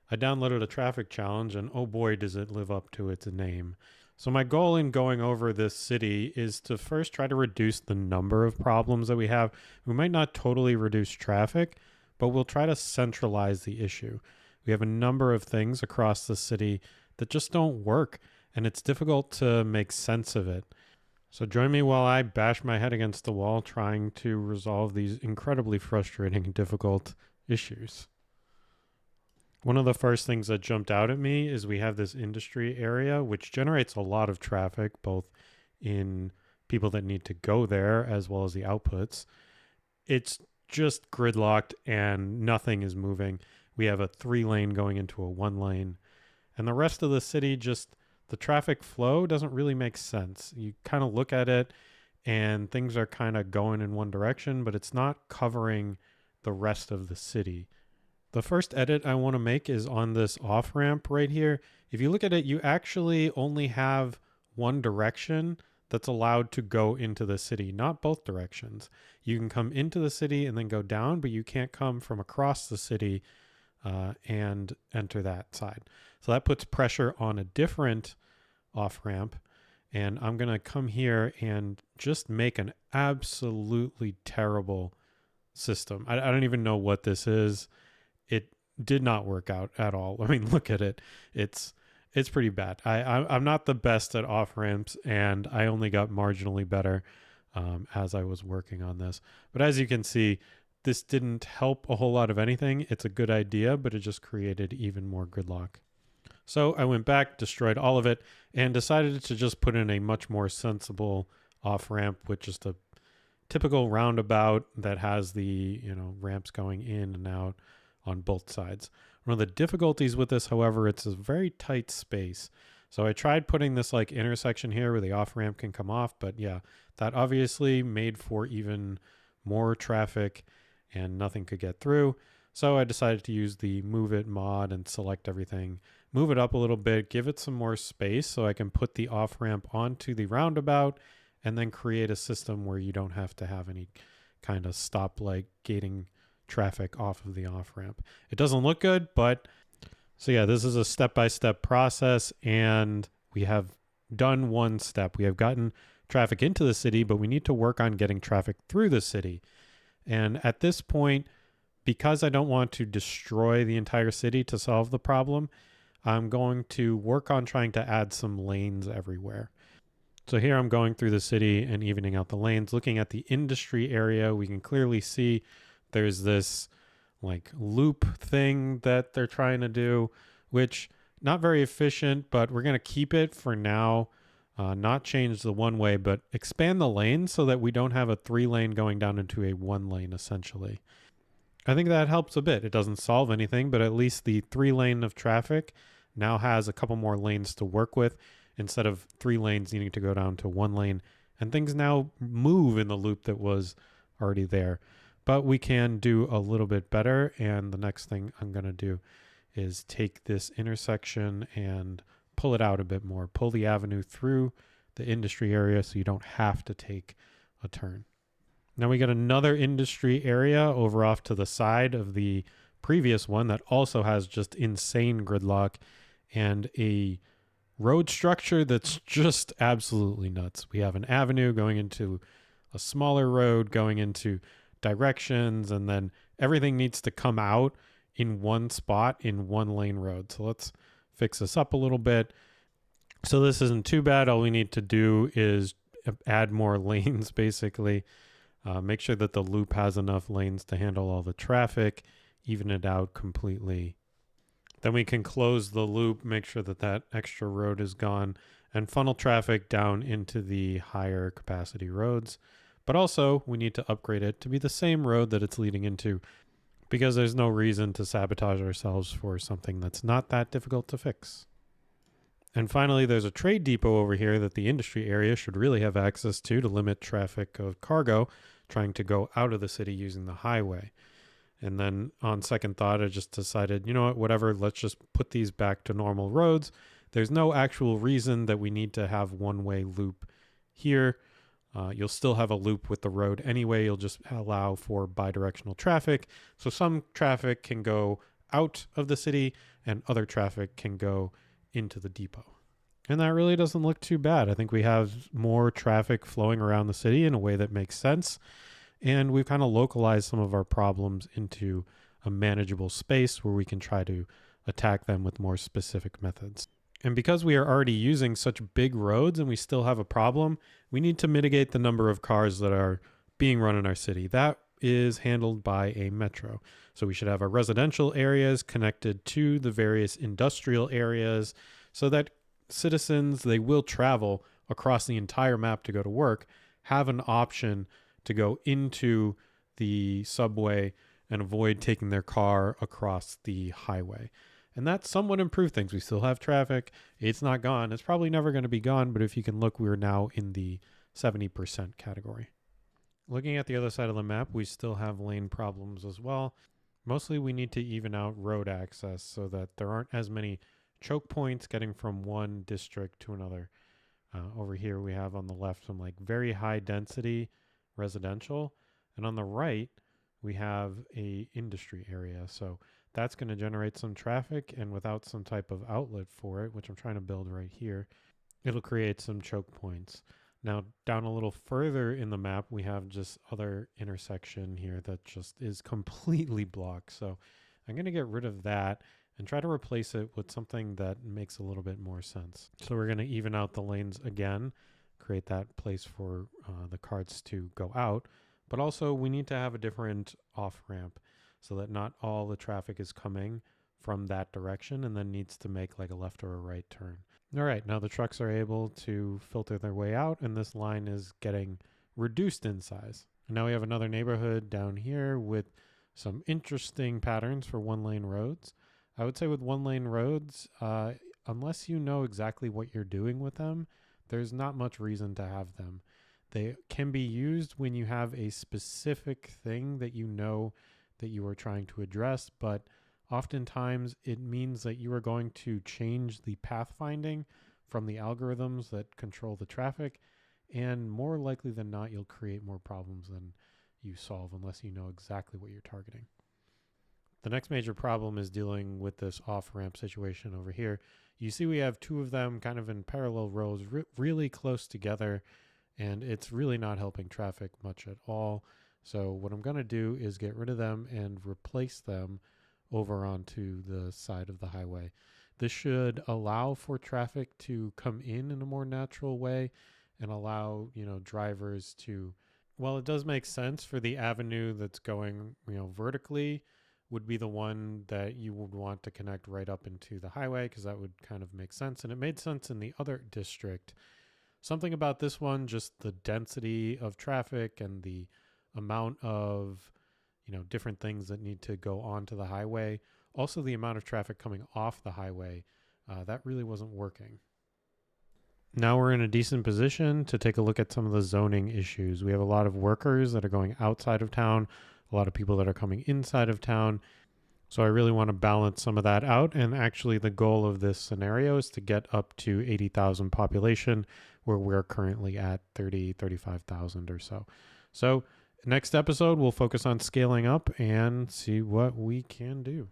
I downloaded a traffic challenge, and oh boy, does it live up to its name. So, my goal in going over this city is to first try to reduce the number of problems that we have. We might not totally reduce traffic, but we'll try to centralize the issue. We have a number of things across the city that just don't work, and it's difficult to make sense of it. So, join me while I bash my head against the wall trying to resolve these incredibly frustrating and difficult issues. One of the first things that jumped out at me is we have this industry area which generates a lot of traffic, both in people that need to go there as well as the outputs. It's just gridlocked and nothing is moving. We have a 3 lane going into a 1 lane, and the rest of the city just the traffic flow doesn't really make sense. You kind of look at it and things are kind of going in one direction, but it's not covering the rest of the city. The first edit I want to make is on this off ramp right here. If you look at it, you actually only have one direction that's allowed to go into the city, not both directions. You can come into the city and then go down, but you can't come from across the city and enter that side. So that puts pressure on a different off ramp. And I'm going to come here and just make an absolutely terrible system. I don't even know what this is. It did not work out at all. I mean, look at it. It's pretty bad. I'm not the best at off ramps, and I only got marginally better as I was working on this. But as you can see, this didn't help a whole lot of anything. It's a good idea, but it just created even more gridlock. So I went back, destroyed all of it, and decided to just put in a much more sensible off ramp with just a typical roundabout that has the ramps going in and out on both sides. One of the difficulties with this, however, it's a very tight space. So I tried putting this like intersection here where the off ramp can come off, but yeah, that obviously made for even more traffic and nothing could get through. So I decided to use the move it mod and select everything, move it up a little bit, give it some more space so I can put the off ramp onto the roundabout and then create a system where you don't have to have any kind of stoplight gating traffic off of the off ramp. It doesn't look good, but so yeah, this is a step-by-step process, and we have done one step. We have gotten traffic into the city, but we need to work on getting traffic through the city. And at this point, because I don't want to destroy the entire city to solve the problem, I'm going to work on trying to add some lanes everywhere. So here I'm going through the city and evening out the lanes. Looking at the industry area, we can clearly see there's this like loop thing that they're trying to do, which not very efficient, but we're going to keep it for now. Not change the one way, but expand the lane so that we don't have a 3 lane going down into a 1 lane essentially. I think that helps a bit. It doesn't solve anything, but at least the 3 lane of traffic now has a couple more lanes to work with instead of 3 lanes needing to go down to 1 lane. And things now move in the loop that was already there. But we can do a little bit better. And the next thing I'm going to do is take this intersection and pull it out a bit more. Pull the avenue through the industry area so you don't have to take a turn. Now we got another industry area over off to the side of the previous one that also has just insane gridlock and a road structure that's just absolutely nuts. We have an avenue going into a smaller road going into directions, and then everything needs to come out in one spot in 1 lane road. So let's fix this up a little bit. So this isn't too bad. All we need to do is add more lanes basically. Make sure that the loop has enough lanes to handle all the traffic, even it out completely. Then we can close the loop, make sure that that extra road is gone, and funnel traffic down into the higher capacity roads. But also, we need to upgrade it to be the same road that it's leading into, because there's no reason to sabotage ourselves for something that's not that difficult to fix. And finally, there's a trade depot over here that the industry area should really have access to limit traffic of cargo trying to go out of the city using the highway. And then on second thought, I just decided, you know what, whatever, let's just put these back to normal roads. There's no actual reason that we need to have one-way loop here. You'll still have a loop with the road anyway. You'll just allow for bidirectional traffic. So some traffic can go out of the city and other traffic can go into the depot. And that really doesn't look too bad. I think we have more traffic flowing around the city in a way that makes sense. And we've kind of localized some of our problems into a manageable space where we can try to attack them with more specific methods. And because we are already using such big roads and we still have a problem, we need to mitigate the number of cars that are being run in our city. That is handled by a metro. So we should have our residential areas connected to the various industrial areas so that citizens, they will travel across the entire map to go to work, have an option to go into the subway and avoid taking their car across the highway. And that somewhat improved things. We still have traffic. It's not gone. It's probably never going to be gone, but if you can look, we're now in the 70% category. Looking at the other side of the map, we still have lane problems as well. Mostly we need to even out road access so that there aren't as many choke points getting from one district to another. Over here we have on the left some like very high density residential, and on the right we have a industry area. So that's going to generate some traffic, and without some type of outlet for it, which I'm trying to build right here, it'll create some choke points. Now down a little further in the map, we have just other intersection here that just is completely blocked. So I'm going to get rid of that and try to replace it with something that makes a little bit more sense. So we're going to even out the lanes again, create that place for the carts to go out. But also we need to have a different off ramp so that not all the traffic is coming from that direction and then needs to make like a left or a right turn. All right, now the trucks are able to filter their way out, and this line is getting reduced in size. And now we have another neighborhood down here with some interesting patterns for one-lane roads. I would say with one-lane roads, unless you know exactly what you're doing with them, there's not much reason to have them. They can be used when you have a specific thing that you know that you are trying to address, but oftentimes it means that you are going to change the pathfinding from the algorithms that control the traffic, and more likely than not, you'll create more problems than you solve unless you know exactly what you're targeting. The next major problem is dealing with this off-ramp situation over here. You see we have two of them kind of in parallel rows, really close together, and it's really not helping traffic much at all. So what I'm going to do is get rid of them and replace them over onto the side of the highway. This should allow for traffic to come in a more natural way and allow, drivers to, well, it does make sense for the avenue that's going, vertically would be the one that you would want to connect right up into the highway, because that would kind of make sense. And it made sense in the other district. Something about this one, just the density of traffic and the amount of different things that need to go onto the highway. Also, the amount of traffic coming off the highway, that really wasn't working. Now we're in a decent position to take a look at some of the zoning issues. We have a lot of workers that are going outside of town, a lot of people that are coming inside of town. So I really want to balance some of that out. And actually the goal of this scenario is to get up to 80,000 population, where we're currently at 35,000 or so. So next episode, we'll focus on scaling up and see what we can do.